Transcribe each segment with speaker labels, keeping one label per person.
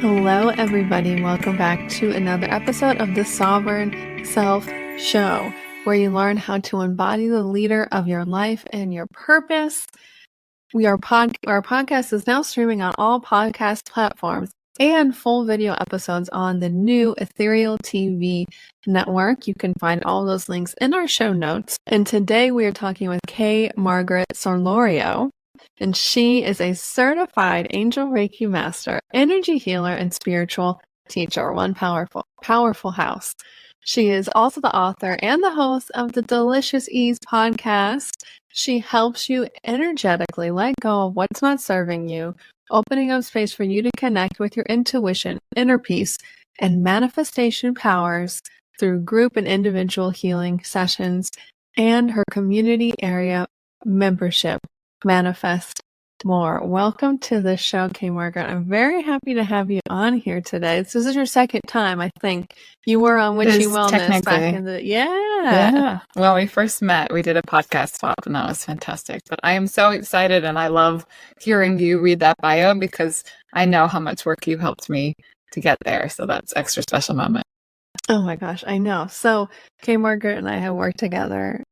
Speaker 1: Hello, everybody. Welcome back to another episode of the Sovereign Self Show, where you learn how to embody the leader of your life and your purpose. Our podcast is now streaming on all podcast platforms and full video episodes on the new Ethereal TV network. You can find all those links in our show notes. And today we are talking with K Margaret Solorio. And she is a certified angel reiki master, energy healer, and spiritual teacher. One powerful house. She is also the author and the host of the Delicious Ease podcast. She helps you energetically let go of what's not serving you, opening up space for you to connect with your intuition, inner peace, and manifestation powers through group and individual healing sessions and her community area membership. Manifest more. Welcome to the show, K Margaret. I'm very happy to have you on here today. This is your second time, I think. You were on Witchy Wellness back in the
Speaker 2: Yeah. Well, we first met. We did a podcast swap, and that was fantastic. But I am so excited, and I love hearing you read that bio because I know how much work you helped me to get there. So that's extra special moment.
Speaker 1: Oh my gosh, I know. So K Margaret and I have worked together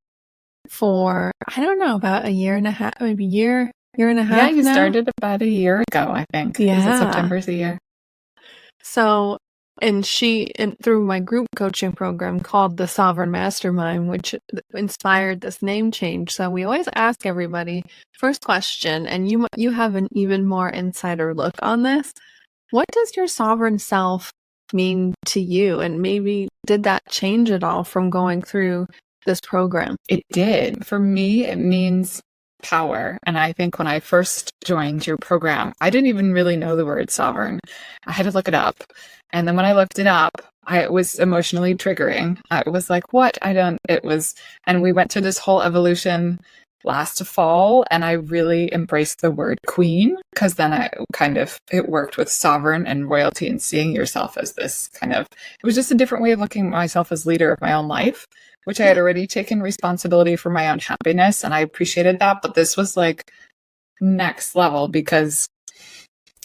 Speaker 1: for, I don't know, about a year and a half, maybe year and a half.
Speaker 2: Yeah, you started about a year ago, I think.
Speaker 1: Yeah.
Speaker 2: September's a year.
Speaker 1: So, and through my group coaching program called the Sovereign Mastermind, which inspired this name change. So we always ask everybody, first question, and you have an even more insider look on this. What does your sovereign self mean to you? And maybe did that change at all from going through this program?
Speaker 2: It did. For me, it means power. And I think when I first joined your program, I didn't even really know the word sovereign. I had to look it up. And then when I looked it up, it was emotionally triggering. I was like, what? And we went through this whole evolution last fall, and I really embraced the word queen because then it worked with sovereign and royalty and seeing yourself as this it was just a different way of looking at myself as leader of my own life, which I had already taken responsibility for my own happiness, and I appreciated that. But this was like next level, because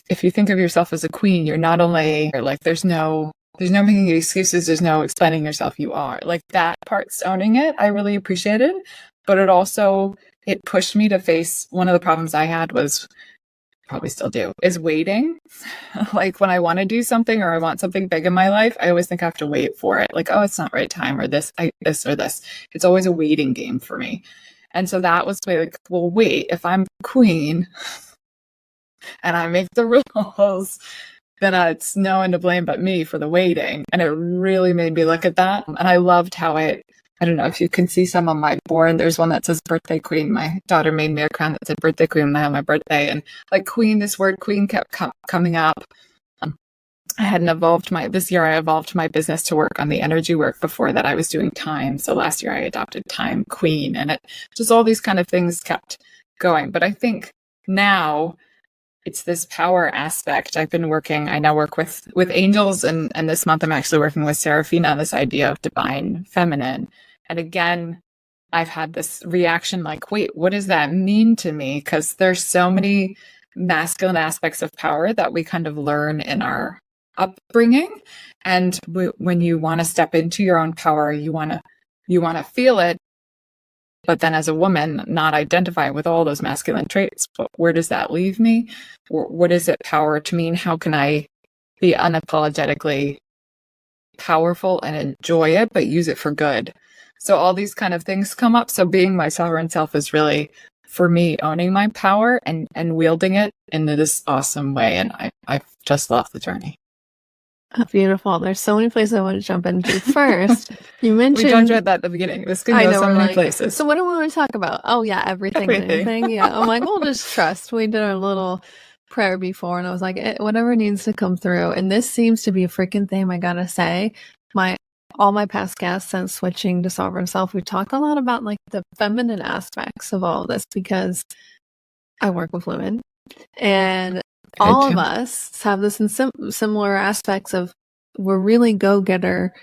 Speaker 2: if you think of yourself as a queen, you're not only like, there's no making excuses, there's no explaining yourself, you are. Like, that part's owning it, I really appreciated. But it pushed me to face one of the problems I had was, probably still do, is waiting. Like, when I want to do something or I want something big in my life, I always think I have to wait for it. Like, oh, it's not right time, or this or this. It's always a waiting game for me. And so that was like, well, wait, if I'm queen and I make the rules, then it's no one to blame but me for the waiting. And it really made me look at that. And I loved how I don't know if you can see some on my board. There's one that says birthday queen. My daughter made me a crown that said birthday queen when I had my birthday. And like queen, this word queen kept coming up. This year I evolved my business to work on the energy work. Before that I was doing time. So last year I adopted time queen, and it just, all these kind of things kept going. But I think now it's this power aspect. I now work with angels, and this month I'm actually working with Seraphina on this idea of divine feminine. And again, I've had this reaction like, wait, what does that mean to me? Because there's so many masculine aspects of power that we kind of learn in our upbringing. And when you want to step into your own power, you want to feel it. But then as a woman, not identify with all those masculine traits. But where does that leave me? What is it power to mean? How can I be unapologetically powerful and enjoy it, but use it for good? So all these kind of things come up. So being my sovereign self is really, for me, owning my power and wielding it in this awesome way. And I just love the journey.
Speaker 1: Oh, beautiful. There's so many places I want to jump into. First, you mentioned...
Speaker 2: We talked about that at the beginning. This can go so many places.
Speaker 1: So what do we want to talk about? Oh, yeah, everything. And anything. Yeah, I'm like, we'll just trust. We did our little prayer before, and I was like, whatever needs to come through. And this seems to be a freaking thing, I gotta say. All my past guests since switching to Sovereign Self, we talked a lot about like the feminine aspects of all of this, because I work with women, and all of us have this in similar aspects of, we're really go-getter,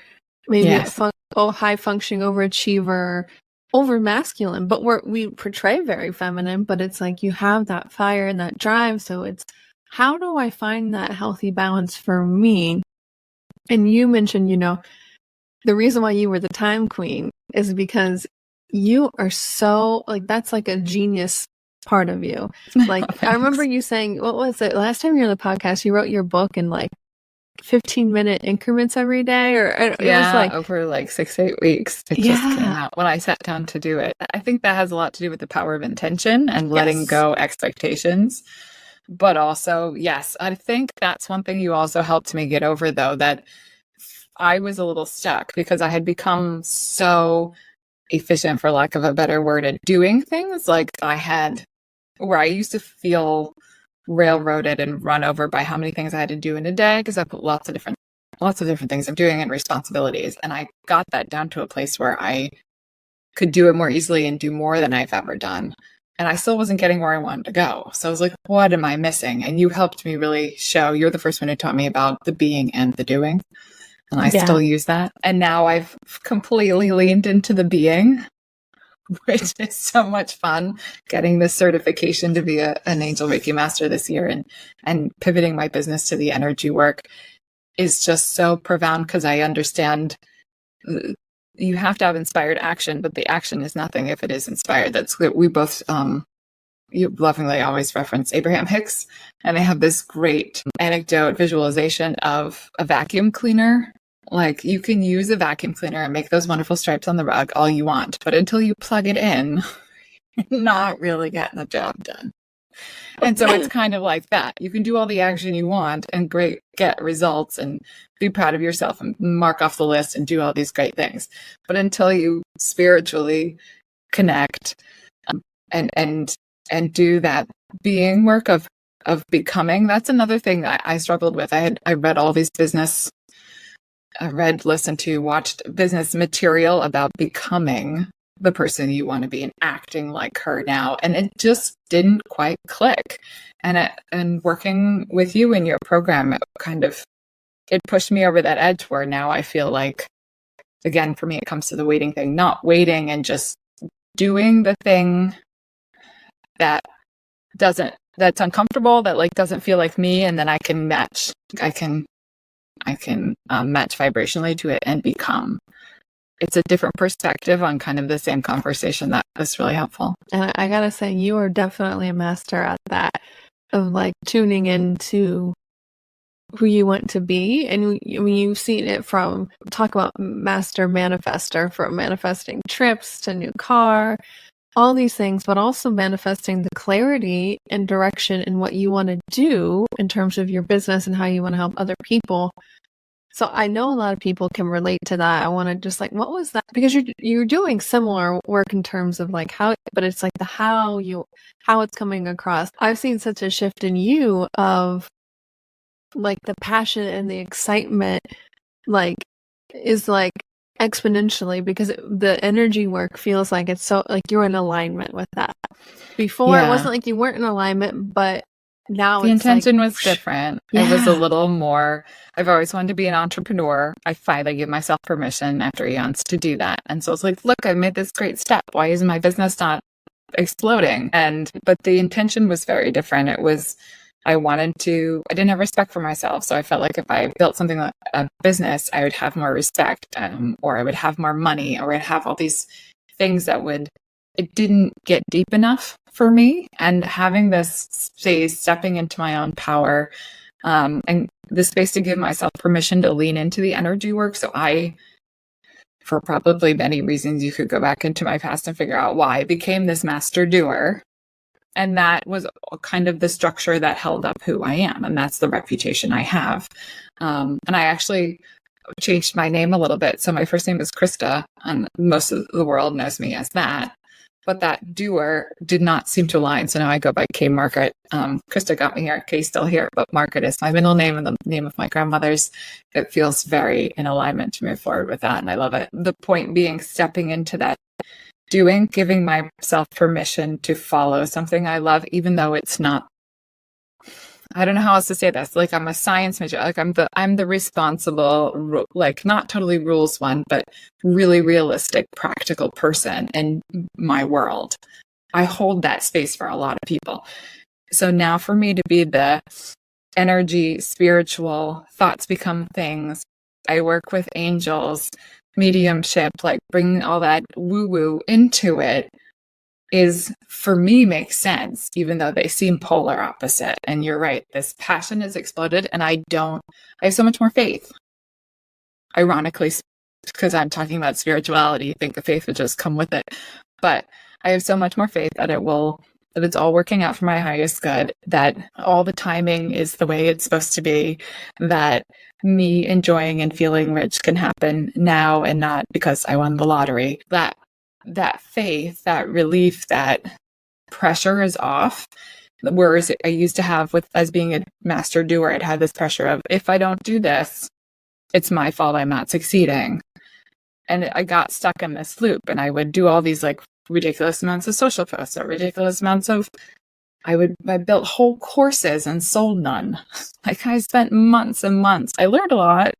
Speaker 1: maybe high functioning overachiever, over masculine, but we portray very feminine, but it's like you have that fire and that drive. So it's how do I find that healthy balance for me? And you mentioned, the reason why you were the time queen is because you are so, like, that's like a genius part of you. Like,
Speaker 2: Oh,
Speaker 1: I remember
Speaker 2: thanks.
Speaker 1: you saying, what was it? Last time you were on the podcast, you wrote your book in like 15-minute increments every day, or it was
Speaker 2: Yeah,
Speaker 1: like,
Speaker 2: over like 6 to 8 weeks, it just came
Speaker 1: yeah,
Speaker 2: out when I sat down to do it. I think that has a lot to do with the power of intention and letting
Speaker 1: yes,
Speaker 2: go expectations. But also, yes, I think that's one thing you also helped me get over, though, that I was a little stuck because I had become so efficient, for lack of a better word, at doing things. Like I had, where I used to feel railroaded and run over by how many things I had to do in a day because I put lots of different things I'm doing and responsibilities. And I got that down to a place where I could do it more easily and do more than I've ever done. And I still wasn't getting where I wanted to go. So I was like, what am I missing? And you helped me really show. You're the first one who taught me about the being and the doing. And I
Speaker 1: yeah,
Speaker 2: still use that. And now I've completely leaned into the being, which is so much fun. Getting this certification to be an angel Reiki master this year and pivoting my business to the energy work is just so profound because I understand you have to have inspired action, but the action is nothing if it is inspired. That's good. We both, you lovingly always reference Abraham Hicks, and they have this great anecdote visualization of a vacuum cleaner. Like you can use a vacuum cleaner and make those wonderful stripes on the rug all you want, but until you plug it in, you're not really getting the job done. And so it's kind of like that. You can do all the action you want and get results and be proud of yourself and mark off the list and do all these great things. But until you spiritually connect and do that being work of becoming, that's another thing I struggled with. I read all these listened to, watched business material about becoming the person you want to be and acting like her now. And it just didn't quite click. And working with you in your program, it pushed me over that edge where now I feel like, again, for me, it comes to the waiting thing, not waiting and just doing the thing that's uncomfortable, that like doesn't feel like me. And then I can match vibrationally to it and become. It's a different perspective on kind of the same conversation that was really helpful.
Speaker 1: and I gotta say, you are definitely a master at that, of like tuning into who you want to be. And when you've seen it from, talk about master manifester, from manifesting trips to new car, all these things, but also manifesting the clarity and direction in what you want to do in terms of your business and how you want to help other people. So I know a lot of people can relate to that. I want to just like, what was that? Because you're doing similar work in terms of like how, but it's like how it's coming across. I've seen such a shift in you of like the passion and the excitement, like, is like exponentially, because the energy work feels like it's so like you're in alignment with that. Before it wasn't like you weren't in alignment, but now
Speaker 2: the
Speaker 1: it's
Speaker 2: intention
Speaker 1: like,
Speaker 2: was different.
Speaker 1: yeah.
Speaker 2: It was a little more, I've always wanted to be an entrepreneur. I finally give myself permission after eons to do that. And so it's like, look, I made this great step. Why is my business not exploding? But the intention was very different. It was, I didn't have respect for myself. So I felt like if I built something like a business, I would have more respect, or I would have more money, or I'd have all these things it didn't get deep enough for me. And having this space, stepping into my own power, and the space to give myself permission to lean into the energy work. So for probably many reasons, you could go back into my past and figure out why I became this master doer. And that was kind of the structure that held up who I am. And that's the reputation I have. And I actually changed my name a little bit. So my first name is Krista, and most of the world knows me as that. But that doer did not seem to align. So now I go by K Margaret. Krista got me here. K's still here, but Margaret is my middle name and the name of my grandmother's. It feels very in alignment to move forward with that. And I love it. The point being stepping into that doing, giving myself permission to follow something I love, even though it's not, I don't know how else to say this. Like I'm a science major, like I'm the responsible, like not totally rules one, but really realistic, practical person in my world. I hold that space for a lot of people. So now for me to be the energy, spiritual, thoughts become things. I work with angels, mediumship, like bringing all that woo-woo into it is, for me, makes sense, even though they seem polar opposite. And you're right, this passion has exploded, and I have so much more faith. Ironically, because I'm talking about spirituality, you think the faith would just come with it. But I have so much more faith that that it's all working out for my highest good, that all the timing is the way it's supposed to be, that me enjoying and feeling rich can happen now and not because I won the lottery. That faith, that relief, that pressure is off. Whereas I used to have, as being a master doer, I'd had this pressure of, if I don't do this, it's my fault I'm not succeeding. And I got stuck in this loop, and I would do all these like ridiculous amounts of social posts or ridiculous amounts of, I built whole courses and sold none. Like, I spent months and months. I learned a lot,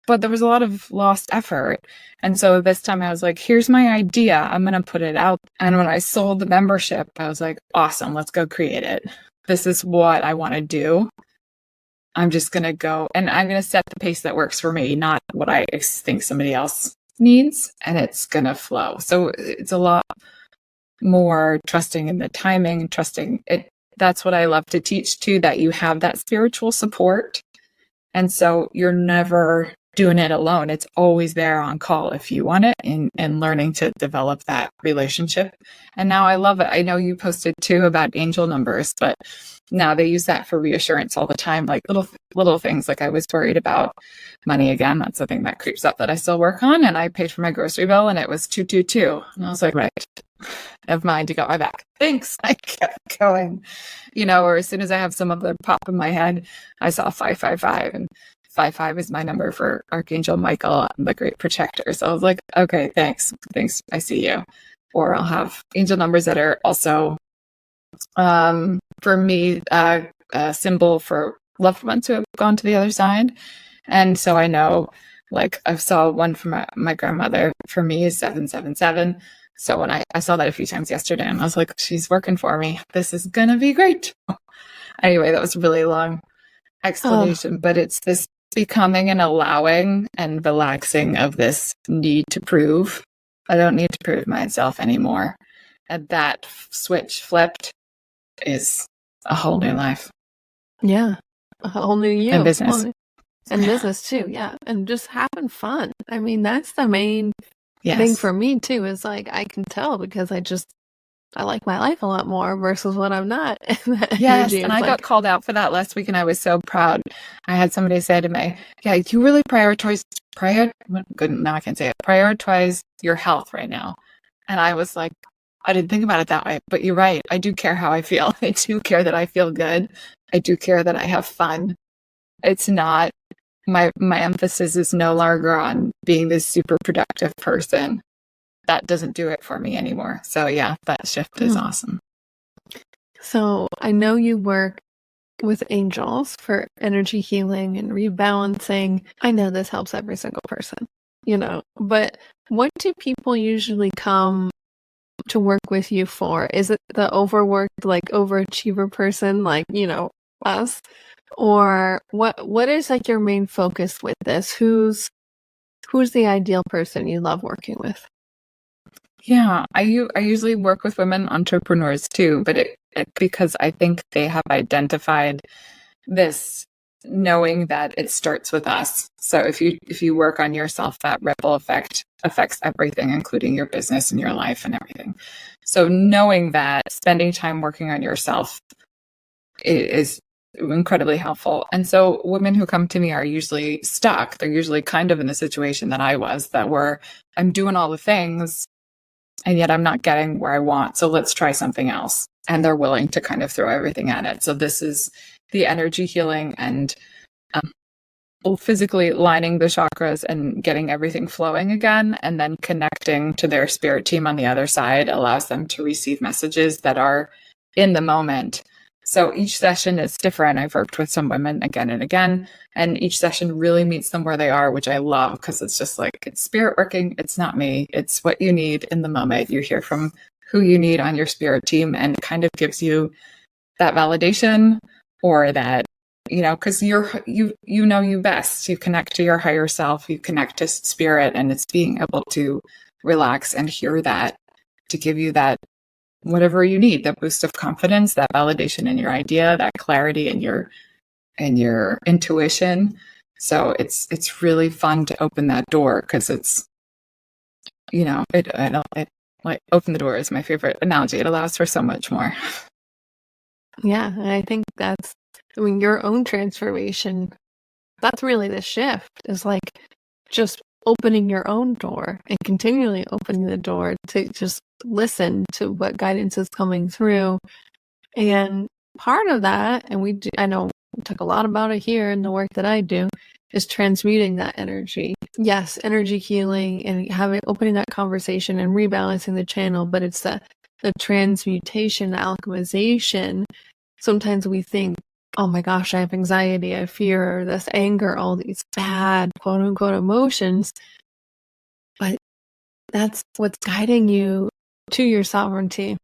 Speaker 2: but there was a lot of lost effort. And so this time I was like, here's my idea. I'm going to put it out. And when I sold the membership, I was like, awesome, let's go create it. This is what I want to do. I'm just going to go, and I'm going to set the pace that works for me, not what I think somebody else needs, and it's going to flow. So it's a lot more trusting in the timing, trusting it. That's what I love to teach too, that you have that spiritual support. And so you're never doing it alone. It's always there on call if you want it, and learning to develop that relationship. And now I love it. I know you posted too about angel numbers, but now they use that for reassurance all the time, like little things. Like, I was worried about money again. That's the thing that creeps up that I still work on. And I paid for my grocery bill, and it was 222. And I was like, right, never mind, you got my back. Thanks. I kept going, or as soon as I have some of the pop in my head, I saw 555, and 55 is my number for Archangel Michael, the great protector. So I was like, okay, thanks. I see you. Or I'll have angel numbers that are also, for me, a symbol for loved ones who have gone to the other side. And so I know, like, I saw one from my grandmother, for me, is 777. So when I saw that a few times yesterday, and I was like, she's working for me. This is going to be great. Anyway, that was a really long explanation, but it's this becoming and allowing and relaxing of this need to prove. I don't need to prove myself anymore. And that switch flipped is a whole new life.
Speaker 1: Yeah. A whole new you.
Speaker 2: And business.
Speaker 1: And business too, yeah. And just having fun. I mean, that's the main thing for me too, is like, I can tell because I like my life a lot more versus when I'm not.
Speaker 2: Yes, and I got called out for that last week, and I was so proud. I had somebody say to me, yeah, you really prioritize your health right now. And I was like, I didn't think about it that way, but you're right. I do care how I feel. I do care that I feel good. I do care that I have fun. It's not, my emphasis is no longer on being this super productive person. That doesn't do it for me anymore. So yeah, that shift is awesome.
Speaker 1: So I know you work with angels for energy healing and rebalancing. I know this helps every single person, but what do people usually come to work with you for? Is it the overworked, like overachiever person, like, us? Or what is like your main focus with this? Who's the ideal person you love working with?
Speaker 2: Yeah, I usually work with women entrepreneurs too, but because I think they have identified this, knowing that it starts with us. So if you work on yourself, that ripple effect affects everything, including your business and your life and everything. So knowing that, spending time working on yourself is incredibly helpful. And so women who come to me are usually stuck. They're usually kind of in the situation that I was, I'm doing all the things, and yet I'm not getting where I want. So let's try something else. And they're willing to kind of throw everything at it. So this is the energy healing and physically lining the chakras and getting everything flowing again, and then connecting to their spirit team on the other side allows them to receive messages that are in the moment. So each session is different. I've worked with some women again and again, and each session really meets them where they are, which I love, because it's just like, it's spirit working. It's not me. It's what you need in the moment. You hear from who you need on your spirit team, and it kind of gives you that validation or that because you know you best. You connect to your higher self, you connect to spirit, and it's being able to relax and hear that to give you that whatever you need, that boost of confidence, that validation in your idea, that clarity in your intuition. So it's really fun to open that door, because it's, it like open the door is my favorite analogy. It allows for so much more.
Speaker 1: Yeah, and I think your own transformation, that's really the shift, is like just opening your own door and continually opening the door to just listen to what guidance is coming through. And part of that, and I know we talk a lot about it here in the work that I do, is transmuting that energy. Yes, energy healing and opening that conversation and rebalancing the channel, but it's the transmutation, the alchemization. Sometimes we think, oh my gosh, I have anxiety, I fear, this anger, all these bad quote unquote emotions. But that's what's guiding you to your sovereignty.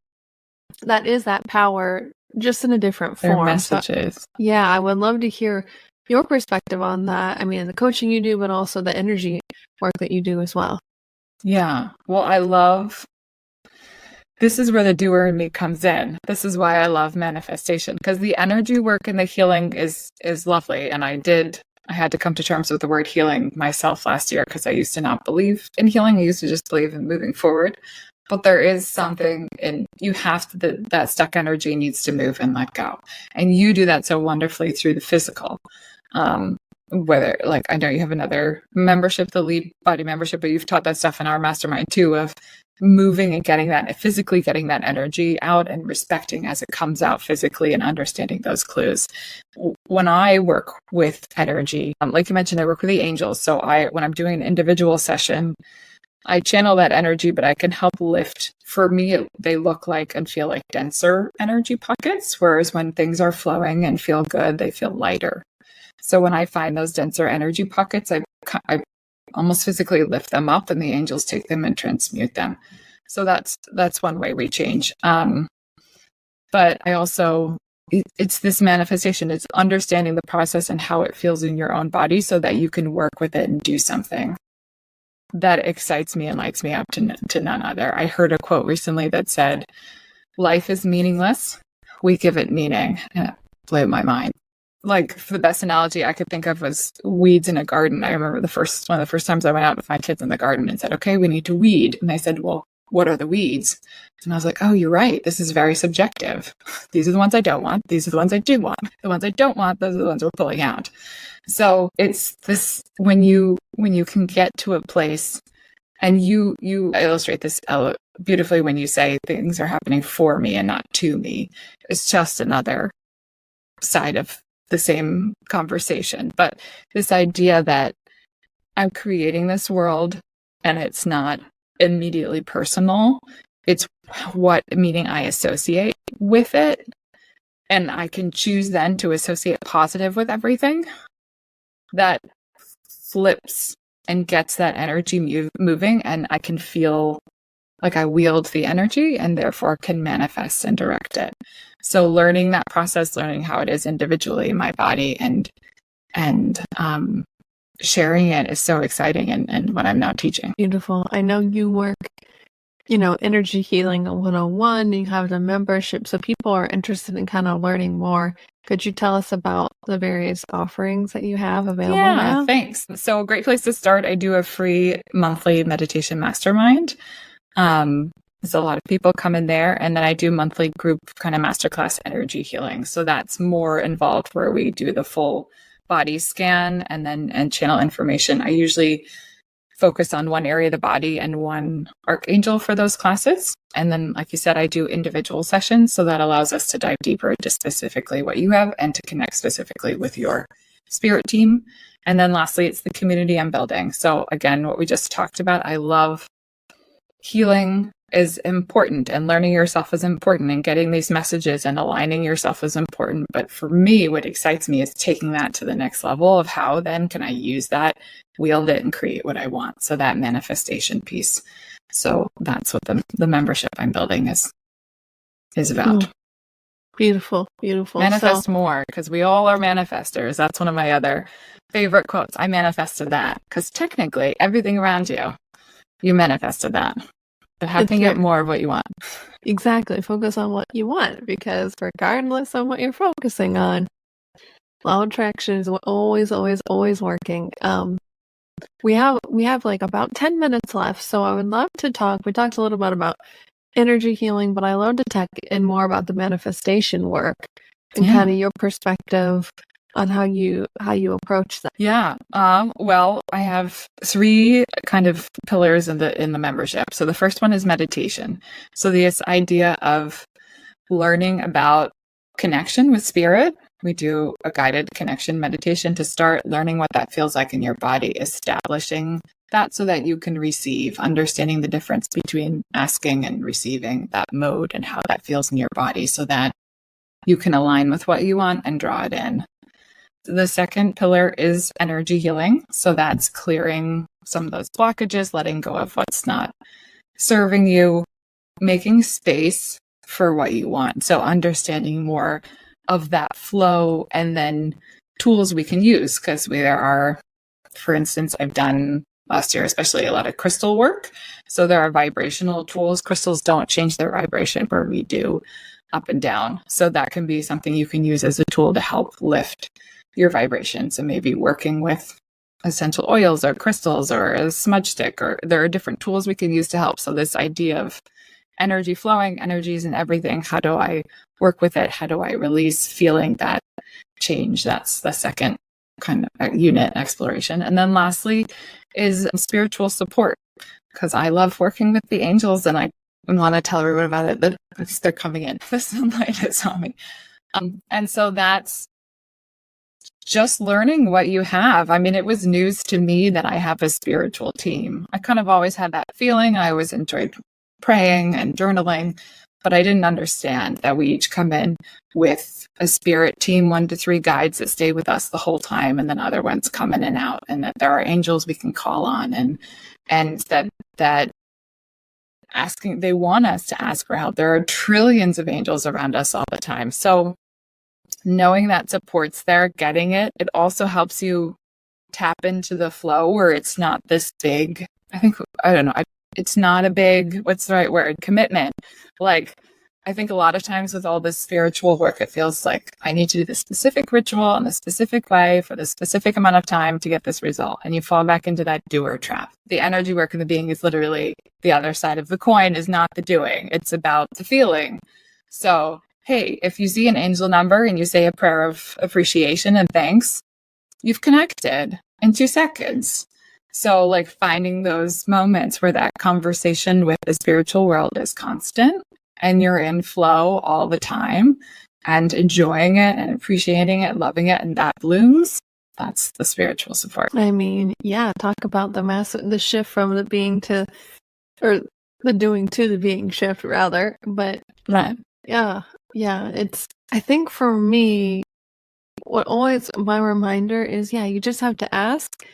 Speaker 1: That is that power, just in a different form.
Speaker 2: Their messages.
Speaker 1: So, yeah, I would love to hear your perspective on that. I mean, the coaching you do, but also the energy work that you do as well.
Speaker 2: Yeah. Well, this is where the doer in me comes in. This is why I love manifestation, because the energy work and the healing is lovely. And I had to come to terms with the word healing myself last year, because I used to not believe in healing. I used to just believe in moving forward. But there is something you have to, that stuck energy needs to move and let go. And you do that so wonderfully through the physical. Whether, like, I know you have another membership, the lead body membership, but you've taught that stuff in our mastermind too, of moving and getting that energy out and respecting as it comes out physically and understanding those clues. When I work with energy, like you mentioned, I work with the angels. So when I'm doing an individual session, I channel that energy, but I can help lift. For me, they look like and feel like denser energy pockets, whereas when things are flowing and feel good, they feel lighter. So when I find those denser energy pockets, I almost physically lift them up, and the angels take them and transmute them. So that's one way we change. But I also, it's this manifestation. It's understanding the process and how it feels in your own body, so that you can work with it and do something that excites me and lights me up to none other. I heard a quote recently that said, "Life is meaningless. We give it meaning." And it blew my mind. Like, the best analogy I could think of was weeds in a garden. I remember one of the first times I went out with my kids in the garden and said, "Okay, we need to weed." And they said, "Well, what are the weeds?" And I was like, "Oh, you're right. This is very subjective. These are the ones I don't want. These are the ones I do want. The ones I don't want, those are the ones we're pulling out." So it's this, when you can get to a place, and you illustrate this beautifully when you say things are happening for me and not to me. It's just another side of the same conversation. But this idea that I'm creating this world and it's not immediately personal, it's what meaning I associate with it. And I can choose then to associate positive with everything. That flips and gets that energy moving, and I can feel like I wield the energy and therefore can manifest and direct it. So learning that process, learning how it is individually in my body, and sharing it is so exciting, and what I'm now teaching.
Speaker 1: Beautiful. I know you work, energy healing 101, you have the membership, so people are interested in kind of learning more. Could you tell us about the various offerings that you have available now?
Speaker 2: Yeah, thanks. So a great place to start, I do a free monthly meditation mastermind. So a lot of people come in there, and then I do monthly group kind of masterclass energy healing. So that's more involved, where we do the full body scan and channel information. I usually focus on one area of the body and one archangel for those classes. And then, like you said, I do individual sessions. So that allows us to dive deeper into specifically what you have and to connect specifically with your spirit team. And then lastly, it's the community I'm building. So again, what we just talked about, I love healing is important, and learning yourself is important, and getting these messages and aligning yourself is important. But for me, what excites me is taking that to the next level of how then can I use that, wield it, and create what I want. So that manifestation piece. So that's what the membership I'm building is about.
Speaker 1: Beautiful, beautiful.
Speaker 2: Manifest more, because we all are manifestors. That's one of my other favorite quotes. I manifested that, because technically everything around you, you manifested that. But how can you get more of what you want?
Speaker 1: Exactly. Focus on what you want, because regardless of what you're focusing on, law of attraction is always, always, always working. We have like about 10 minutes left, so I would love to talk. We talked a little bit about energy healing, but I love to talk in more about the manifestation work and kind of your perspective on how you approach that.
Speaker 2: Yeah. Well, I have 3 kind of pillars in the membership. So the first one is meditation. So this idea of learning about connection with spirit. We do a guided connection meditation to start learning what that feels like in your body, establishing that so that you can receive, understanding the difference between asking and receiving, that mode and how that feels in your body, so that you can align with what you want and draw it in. The second pillar is energy healing. So that's clearing some of those blockages, letting go of what's not serving you, making space for what you want. So understanding more of that flow, and then tools we can use, because there are, for instance, I've done last year, especially a lot of crystal work. So there are vibrational tools. Crystals don't change their vibration, where we do up and down. So that can be something you can use as a tool to help lift your vibration. So maybe working with essential oils or crystals or a smudge stick, or there are different tools we can use to help. So this idea of energy flowing, energies and everything, how do I work with it? How do I release feeling that change? That's the second kind of unit exploration. And then lastly is spiritual support, because I love working with the angels, and I want to tell everyone about it, that they're coming in. The sunlight is on me. And so that's just learning what you have. I mean, it was news to me that I have a spiritual team. I kind of always had that feeling. I always enjoyed praying and journaling, but I didn't understand that we each come in with a spirit team, 1 to 3 guides that stay with us the whole time, and then other ones come in and out, and that there are angels we can call on, and that asking, they want us to ask for help. There are trillions of angels around us all the time. So knowing that support's there, getting it, it also helps you tap into the flow where it's not this big, it's not a big, what's the right word? Commitment. Like, I think a lot of times with all this spiritual work, it feels like I need to do this specific ritual in a specific way for the specific amount of time to get this result. And you fall back into that doer trap. The energy work of the being is literally the other side of the coin, is not the doing. It's about the feeling. So, hey, if you see an angel number and you say a prayer of appreciation and thanks, you've connected in 2 seconds. So like finding those moments where that conversation with the spiritual world is constant and you're in flow all the time and enjoying it and appreciating it, loving it, and that blooms, that's the spiritual support.
Speaker 1: I mean, yeah, talk about the shift from the being to, or the doing to the being shift rather. But
Speaker 2: right.
Speaker 1: Yeah, it's, I think for me, what always my reminder is, you just have to ask.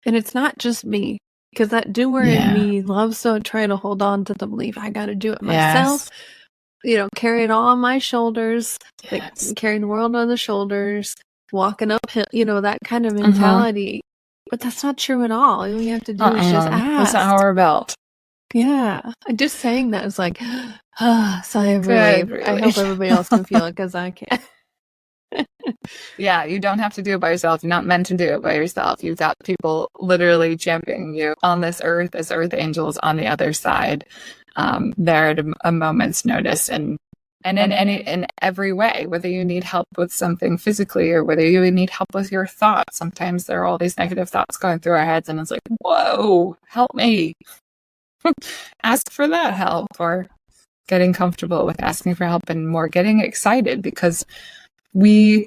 Speaker 1: And it's not just me, because that doer in me loves to try to hold on to the belief I got to do it myself. Carry it all on my shoulders, like carry the world on the shoulders, walking uphill, that kind of mentality. But that's not true at all. All you have to do is just ask.
Speaker 2: It's our belt.
Speaker 1: Yeah. Just saying that is like, sigh of relief. I hope everybody else can feel it, because I can't.
Speaker 2: Yeah, you don't have to do it by yourself. You're not meant to do it by yourself. You've got people literally championing you on this earth as earth angels on the other side. There at a moment's notice, and in every way, whether you need help with something physically or whether you need help with your thoughts. Sometimes there are all these negative thoughts going through our heads, and it's like, whoa, help me. Ask for that help, or getting comfortable with asking for help, and more getting excited, because we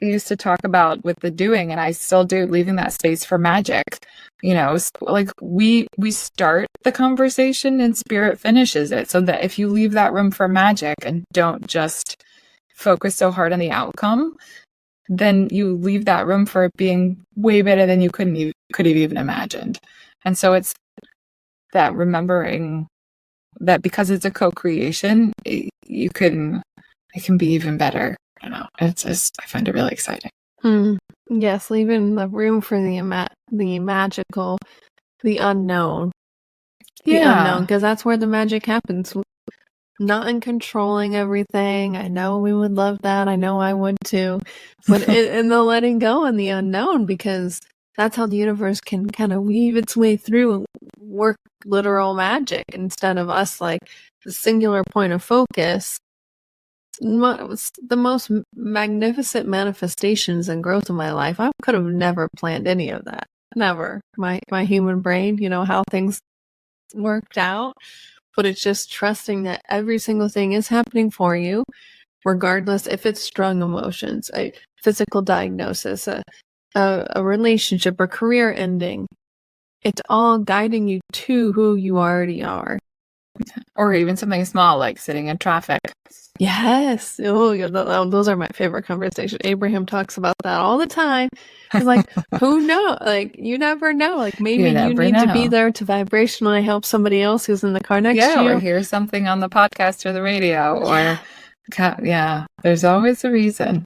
Speaker 2: used to talk about with the doing, and I still do, leaving that space for magic. Like we start the conversation and spirit finishes it, so that if you leave that room for magic and don't just focus so hard on the outcome, then you leave that room for it being way better than you could have even imagined. And so it's that remembering that because it's a co-creation, it can be even better. I don't know. It's just, I find it really exciting.
Speaker 1: Yes, leaving the room for the magical, the unknown. The unknown, because that's where the magic happens. Not in controlling everything. I know we would love that. I know I would too. But in the letting go and the unknown, because that's how the universe can kind of weave its way through and work literal magic instead of us like the singular point of focus. The most magnificent manifestations and growth of my life. I could have never planned any of that. Never. My human brain, how things worked out. But it's just trusting that every single thing is happening for you, regardless if it's strong emotions, a physical diagnosis, a relationship, or career ending. It's all guiding you to who you already are.
Speaker 2: Or even something small like sitting in traffic.
Speaker 1: Yes. Oh, yeah, those are my favorite conversations. Abraham talks about that all the time. He's like, who knows? Like, you never know. Like, maybe you need to be there to vibrationally help somebody else who's in the car next to you.
Speaker 2: Or hear something on the podcast or the radio. Or, there's always a reason.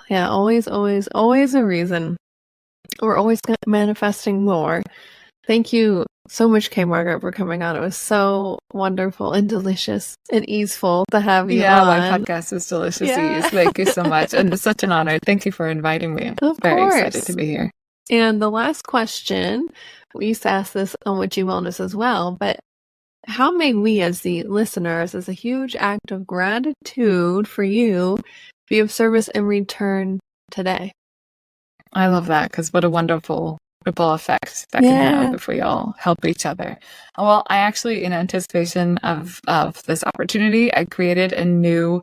Speaker 1: Yeah, always a reason. We're always manifesting more. Thank you so much, K Margaret, for coming on. It was so wonderful and delicious and easeful to have you on.
Speaker 2: Yeah, my podcast is delicious ease. Thank you so much. And it's such an honor. Thank you for inviting me. I'm very excited to be here.
Speaker 1: And the last question, we used to ask this on Witchy Wellness as well, but how may we as the listeners, as a huge act of gratitude for you, be of service in return today?
Speaker 2: I love that, because what a wonderful ripple effect that can have if we all help each other. Well, I actually, in anticipation of this opportunity, I created a new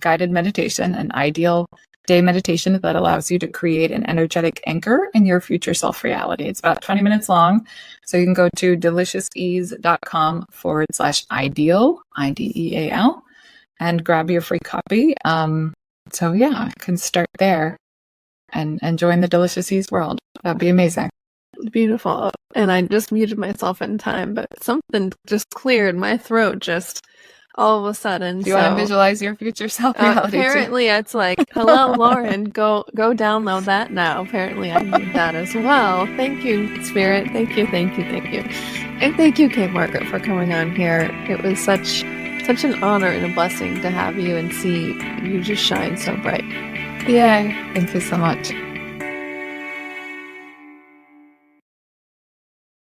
Speaker 2: guided meditation, an ideal day meditation that allows you to create an energetic anchor in your future self reality. It's about 20 minutes long. So you can go to deliciousease.com/ideal, IDEAL, and grab your free copy. I can start there and join the Delicious Ease world. That'd be amazing.
Speaker 1: Beautiful. And I just muted myself in time, but something just cleared my throat just all of a sudden.
Speaker 2: Do you want to visualize your future self reality?
Speaker 1: Apparently it's like, hello, Loren, go download that now. Apparently I need that as well. Thank you, Spirit. Thank you. And thank you, K Margaret, for coming on here. It was such an honor and a blessing to have you and see you just shine so bright.
Speaker 2: Yay. Thank you so much.